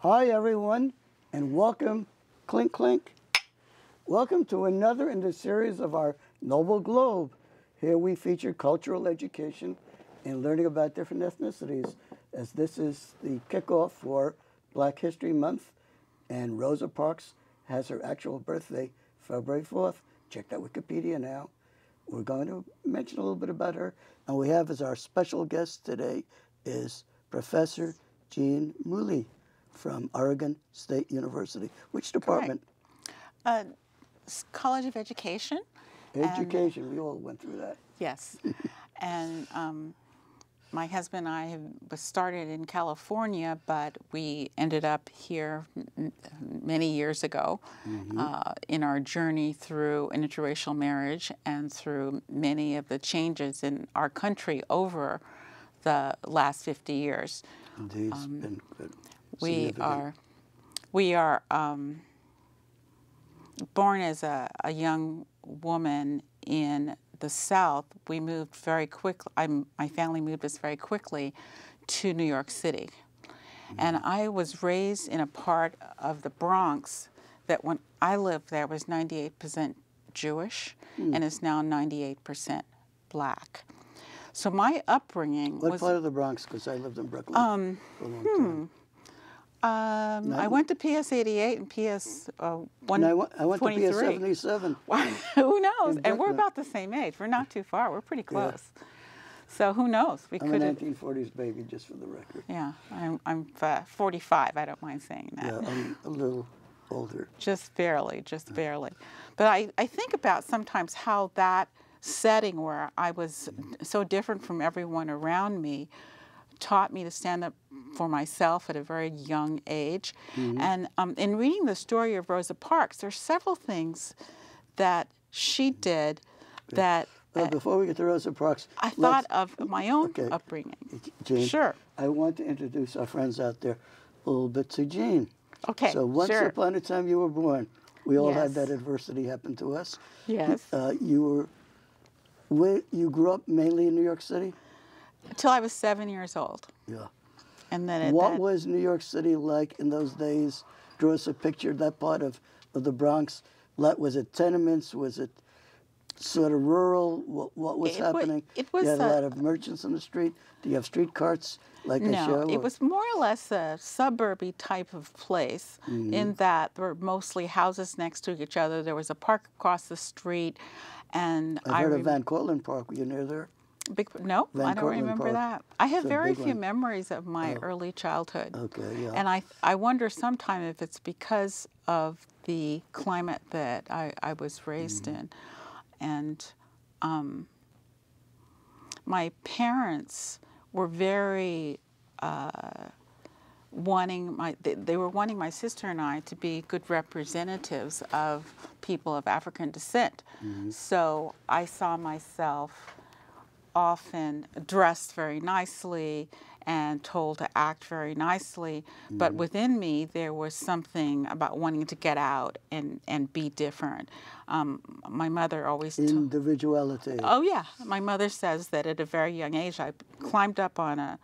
Hi everyone, and welcome, clink clink. Welcome to another in the series of our Noble Globe. Here we feature cultural education and learning about different ethnicities, as this is the kickoff for Black History Month, and Rosa Parks has her actual birthday, February 4th. Check that Wikipedia now. We're going to mention a little bit about her, and we have as our special guest today is Professor Jean Moule from Oregon State University. Which department? College of Education. Education, we all went through that. Yes. And my husband and I was started in California, but we ended up here many years ago in our journey through interracial marriage and through many of the changes in our country over the last 50 years. Indeed, it's been good. We are born as a young woman in the South. We moved very quickly. My family moved us very quickly to New York City. And I was raised in a part of the Bronx that when I lived there was 98% Jewish and is now 98% Black. So my upbringing was... What part of the Bronx? Because I lived in Brooklyn for a long time. I went to PS 88 and PS 123. I went to PS 77. Who knows? And we're about the same age. We're not too far. We're pretty close. Yeah. So who knows? I'm a 1940s baby, just for the record. Yeah, I'm 45. I don't mind saying that. Yeah, I'm a little older. Just barely, just barely. But I think about sometimes how that setting where I was so different from everyone around me taught me to stand up for myself at a very young age. And in reading the story of Rosa Parks, there's several things that she did that... before we get to Rosa Parks... I thought of my own upbringing. Jean, sure. I want to introduce our friends out there a little bit to Jean. Okay, So once upon a time you were born, we all had that adversity happen to us. Yes. You grew up mainly in New York City? Until I was 7 years old. Yeah. And then what was New York City like in those days? Draw us a picture, that part of the Bronx. Was it tenements? Was it sort of rural? What was happening? It was you had a lot of merchants on the street. Do you have street carts like they show? No, it was more or less a suburby type of place in that there were mostly houses next to each other. There was a park across the street. And I heard of Van Cortlandt Park. Were you near there? No, I don't remember that. I have very few one. memories of my early childhood. Okay, yeah. And I wonder sometimes if it's because of the climate that I was raised in. And my parents were very wanting my sister and I to be good representatives of people of African descent. So I saw myself often dressed very nicely and told to act very nicely, but within me there was something about wanting to get out and be different. My mother always... Individuality. Oh yeah, my mother says that at a very young age I climbed up on a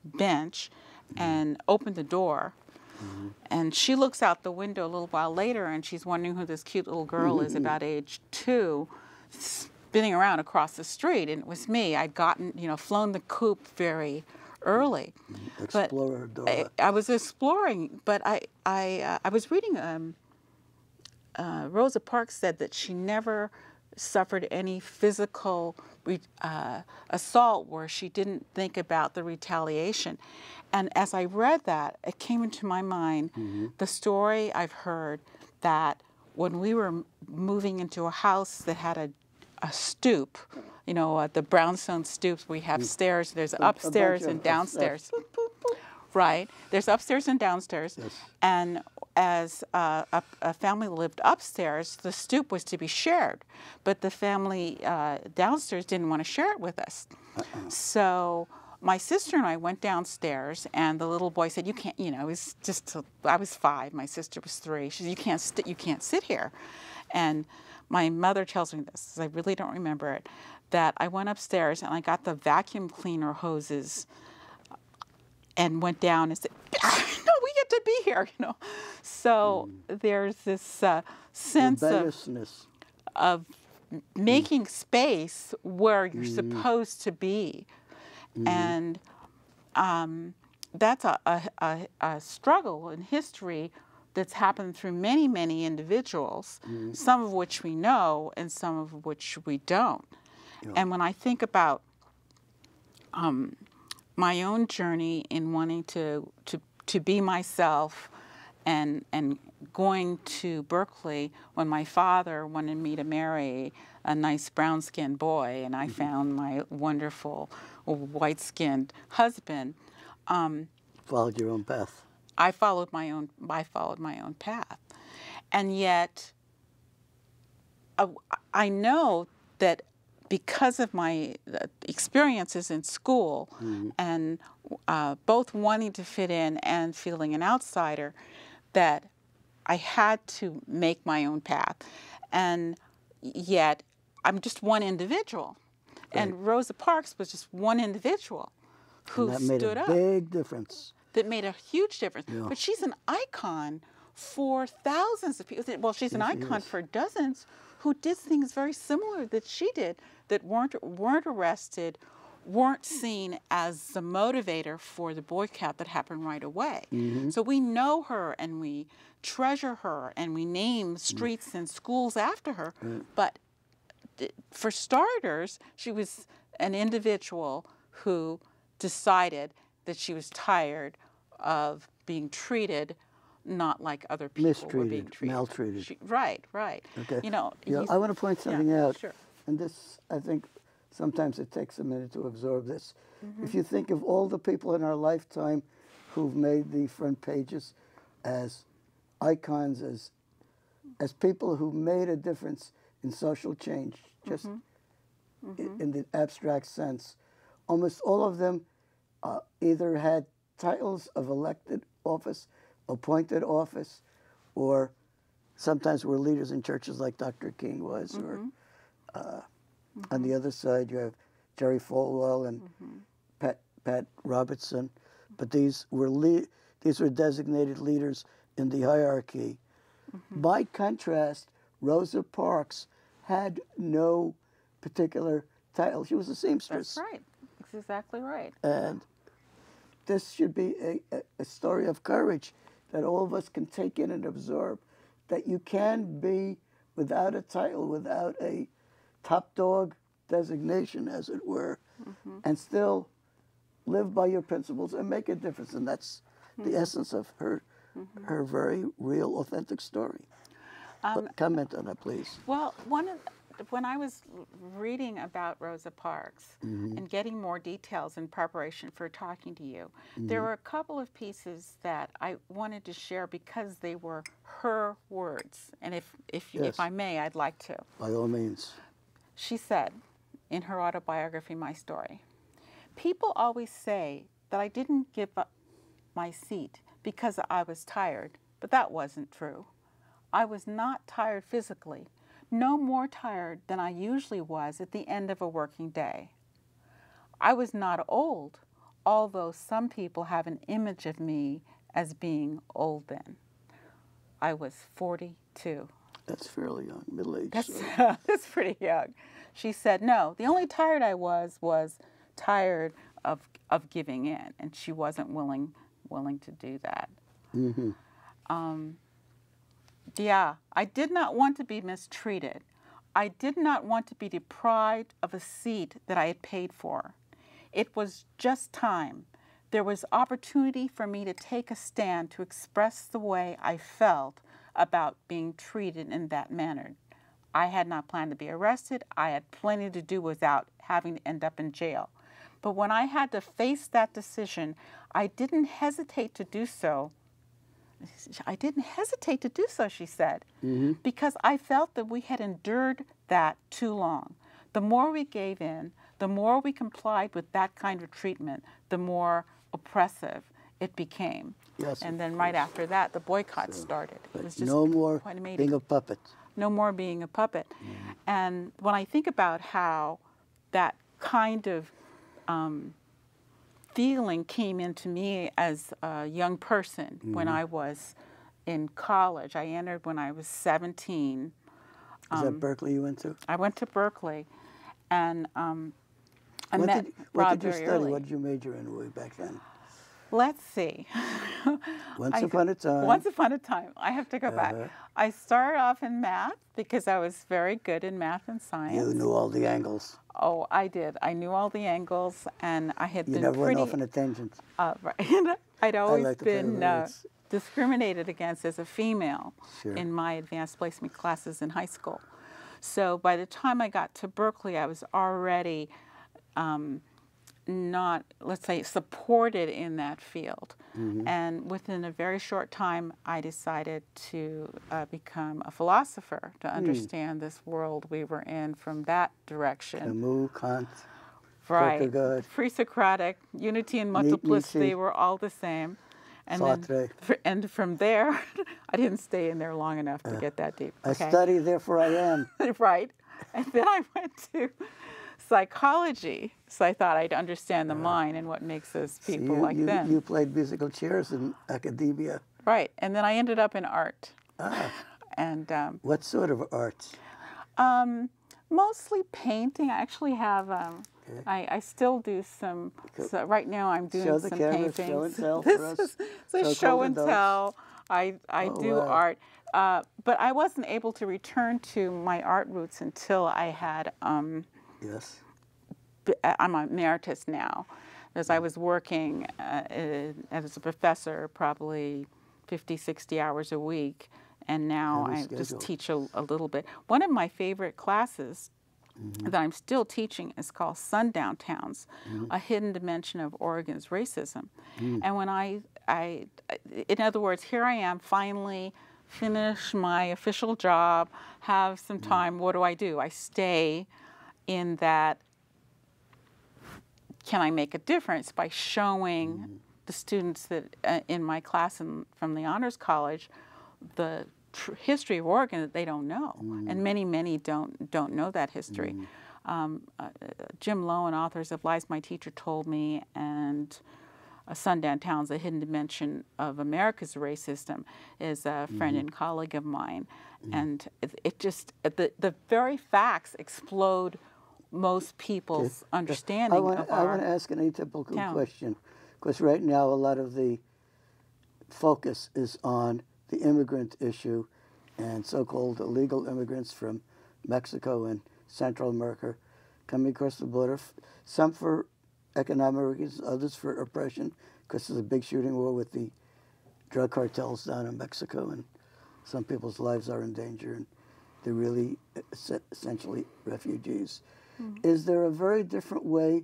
bench and opened the door, and she looks out the window a little while later and she's wondering who this cute little girl is about age 2, spinning around across the street, and it was me. I'd gotten, flown the coop very early. Explorer, but I was exploring, but I was reading, Rosa Parks said that she never suffered any physical assault where she didn't think about the retaliation. And as I read that, it came into my mind the story I've heard that when we were moving into a house that had a stoop, the brownstone stoops, we have stairs, there's upstairs and downstairs. Right, there's upstairs and downstairs. Yes. And as a family lived upstairs, the stoop was to be shared, but the family downstairs didn't want to share it with us. So my sister and I went downstairs, and the little boy said, "You can't." It was just I was 5, my sister was 3. She said, "You can't sit here," and my mother tells me this, I really don't remember it, that I went upstairs and I got the vacuum cleaner hoses and went down and said, "No, we get to be here, you know. So there's this sense rebelliousness of making space where you're supposed to be. And that's a struggle in history that's happened through many, many individuals, some of which we know and some of which we don't. Yeah. And when I think about my own journey in wanting to be myself and going to Berkeley when my father wanted me to marry a nice brown-skinned boy and I found my wonderful white-skinned husband. Followed your own path. I followed my own path. And yet I know that because of my experiences in school and both wanting to fit in and feeling an outsider, that I had to make my own path. And yet I'm just one individual. Right. And Rosa Parks was just one individual who stood up. That made a big difference. That made a huge difference. Yeah. But she's an icon for thousands of people. Well, she's an icon for dozens who did things very similar that she did, that weren't arrested, weren't seen as the motivator for the boycott that happened right away. So we know her and we treasure her and we name streets and schools after her. But for starters, she was an individual who decided that she was tired of being treated not like other people were being treated. Maltreated. Right. Okay. You know, I want to point something out. Sure. And this, I think, sometimes it takes a minute to absorb this. If you think of all the people in our lifetime who've made the front pages as icons, as people who made a difference in social change, just in the abstract sense, almost all of them either had titles of elected office, appointed office, or sometimes were leaders in churches like Dr. King was, or on the other side you have Jerry Falwell and Pat Robertson, but these were designated leaders in the hierarchy. By contrast, Rosa Parks had no particular title. She was a seamstress. That's right. That's exactly right. And this should be a story of courage that all of us can take in and absorb, that you can be without a title, without a top dog designation, as it were, and still live by your principles and make a difference. And that's the essence of her very real, authentic story. Comment on that, please. Well, when I was reading about Rosa Parks and getting more details in preparation for talking to you, there were a couple of pieces that I wanted to share because they were her words. And if I may, I'd like to. By all means. She said in her autobiography, My Story, "People always say that I didn't give up my seat because I was tired, but that wasn't true. I was not tired physically, no more tired than I usually was at the end of a working day. I was not old, although some people have an image of me as being old then. I was 42. That's fairly young, middle-aged. That's pretty young. She said, no, the only tired I was tired of giving in, and she wasn't willing to do that. Yeah, I did not want to be mistreated. I did not want to be deprived of a seat that I had paid for. It was just time. There was opportunity for me to take a stand to express the way I felt about being treated in that manner. I had not planned to be arrested. I had plenty to do without having to end up in jail. But when I had to face that decision, I didn't hesitate to do so. I didn't hesitate to do so, she said, because I felt that we had endured that too long. The more we gave in, the more we complied with that kind of treatment, the more oppressive it became. Yes, and then right after that, the boycott started. It was just no more quite amazing. Being a puppet. No more being a puppet. And when I think about how that kind of feeling came into me as a young person when I was in college. I entered when I was 17. Is that Berkeley you went to? I went to Berkeley, and I met What Rob did you very study? early. What did you major in way back then? Let's see. Once upon a time. Once upon a time. I have to go back. I started off in math because I was very good in math and science. You knew all the angles. Oh, I did. I knew all the angles, and I had You been never pretty... went off on a tangent. Right. I'd always like to play been with words. discriminated against as a female in my advanced placement classes in high school. So by the time I got to Berkeley, I was already not, let's say, supported in that field. And within a very short time, I decided to become a philosopher to understand this world we were in from that direction. Camus, Kant, Right. Kierkegaard, Pre-Socratic, unity and multiplicity Nietzsche, were all the same. And Sartre. and from there, I didn't stay in there long enough to get that deep. I study, therefore I am. Right. And then I went to psychology, so I thought I'd understand the mind and what makes us people like them. You played musical chairs in academia. Right. And then I ended up in art. And What sort of arts? mostly painting. I actually have. I still do some. So right now, I'm doing Show the some camera, paintings. show and tell This for us. is a show and tell. I do wow. art, but I wasn't able to return to my art roots until I had. Yes. I'm a emeritus now, as I was working as a professor, probably 50, 60 hours a week, and now I just teach a little bit. One of my favorite classes that I'm still teaching is called Sundown Towns, a hidden dimension of Oregon's racism. And when in other words, here I am, finally finish my official job, have some time, what do? I stay in that, can I make a difference by showing the students that in my class from the Honors College the history of Oregon that they don't know, and many don't know that history. Jim Lowen, Authors of Lies, my teacher told me, and Sundown Towns, A Hidden Dimension of America's Racism, is a friend and colleague of mine, and it just the very facts explode most people's understanding of our I want to ask an atypical town. question, because right now a lot of the focus is on the immigrant issue and so-called illegal immigrants from Mexico and Central America coming across the border, some for economic reasons, others for oppression, because there's a big shooting war with the drug cartels down in Mexico, and some people's lives are in danger, and they're really essentially refugees. Is there a very different way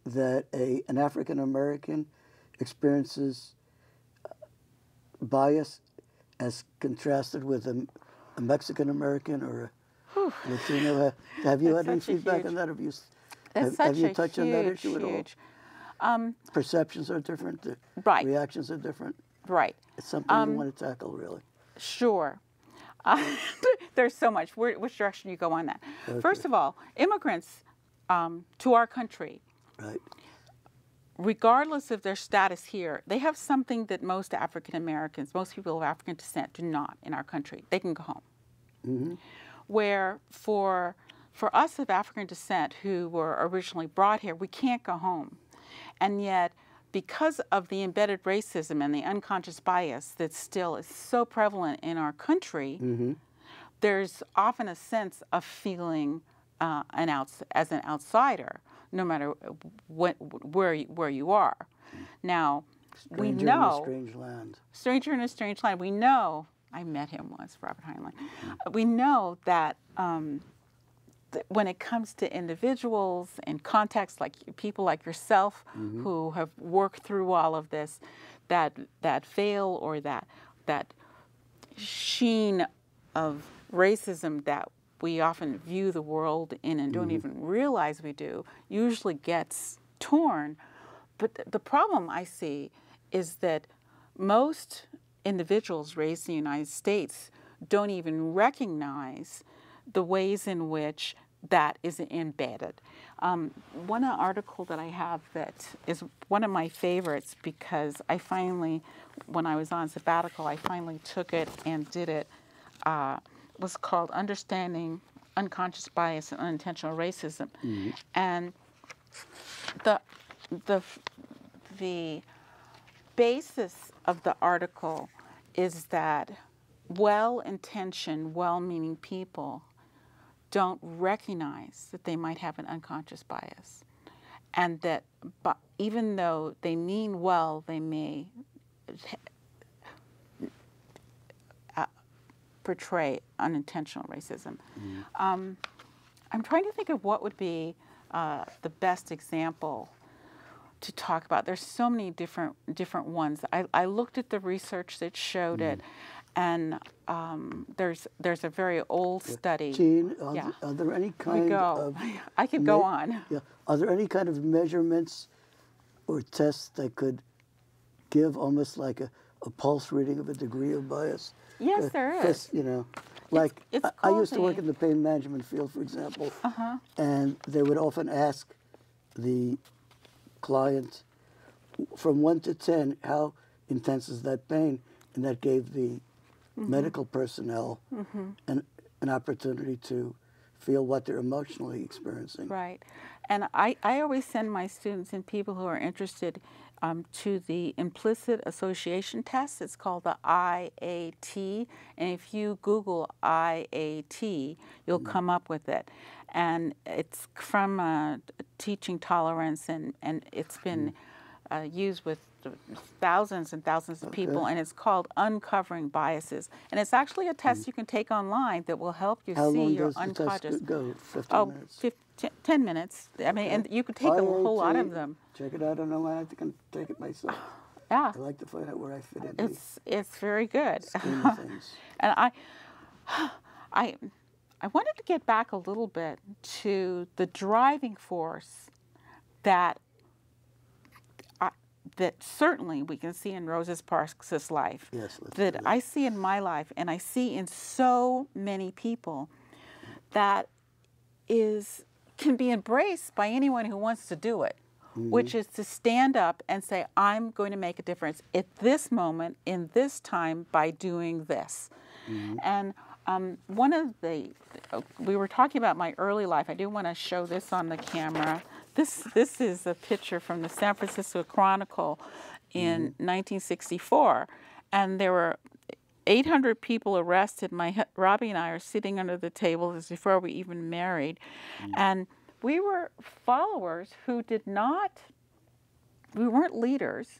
that an African American experiences bias as contrasted with a Mexican American or a Latino? Have you had any feedback on that? Have you touched on that issue at all? Perceptions are different. The reactions are different. Right. It's something you want to tackle, really. Sure. There's so much. Which direction you go on that? Okay. First of all, immigrants to our country, regardless of their status here, they have something that most African Americans, most people of African descent, do not in our country. They can go home. Where for us of African descent who were originally brought here, we can't go home. And yet, because of the embedded racism and the unconscious bias that still is so prevalent in our country, there's often a sense of feeling as an outsider, no matter where you are. Now, we know... Stranger in a strange land. Stranger in a strange land. We know... I met him once, Robert Heinlein. We know that when it comes to individuals in contexts like people like yourself who have worked through all of this, that veil or that sheen of racism that we often view the world in and don't even realize we do, usually gets torn. But the problem I see is that most individuals raised in the United States don't even recognize the ways in which that is embedded. One article that I have that is one of my favorites because I finally, when I was on sabbatical, I finally took it and did it, was called Understanding Unconscious Bias and Unintentional Racism. Mm-hmm. And the basis of the article is that well-intentioned, well-meaning people don't recognize that they might have an unconscious bias, and that even though they mean well, they may portray unintentional racism. Mm-hmm. I'm trying to think of what would be the best example to talk about. There's so many different ones. I looked at the research that showed it, and there's a very old study. Jean, are there any kind of... I could go on. Yeah. Are there any kind of measurements or tests that could give almost like a pulse reading of a degree of bias? Yes, there is. You know, like I used to work in the pain management field, for example, and they would often ask the client from 1 to 10, how intense is that pain? And that gave the medical personnel an opportunity to feel what they're emotionally experiencing. Right. And I always send my students and people who are interested to the implicit association test. It's called the IAT. And if you Google IAT, you'll come up with it. And it's from teaching tolerance, and it's been used with thousands and thousands of people, and it's called Uncovering Biases. And it's actually a test you can take online that will help you see your unconscious. How long does the test go? 15 minutes? 10 minutes. I mean, and you could take a whole lot of them. Check it out online. I think I can take it myself. Yeah. I like to find out where I fit in. It's very good. Scheme of things. And I wanted to get back a little bit to the driving force that certainly we can see in Rosa Parks' life, that I see in my life, and I see in so many people, that can be embraced by anyone who wants to do it, which is to stand up and say, I'm going to make a difference at this moment, in this time, by doing this. And one of we were talking about my early life. I do want to show this on the camera. This is a picture from the San Francisco Chronicle in 1964, and there were 800 people arrested. Robbie and I are sitting under the table. This is before we even married, and we were followers who we weren't leaders.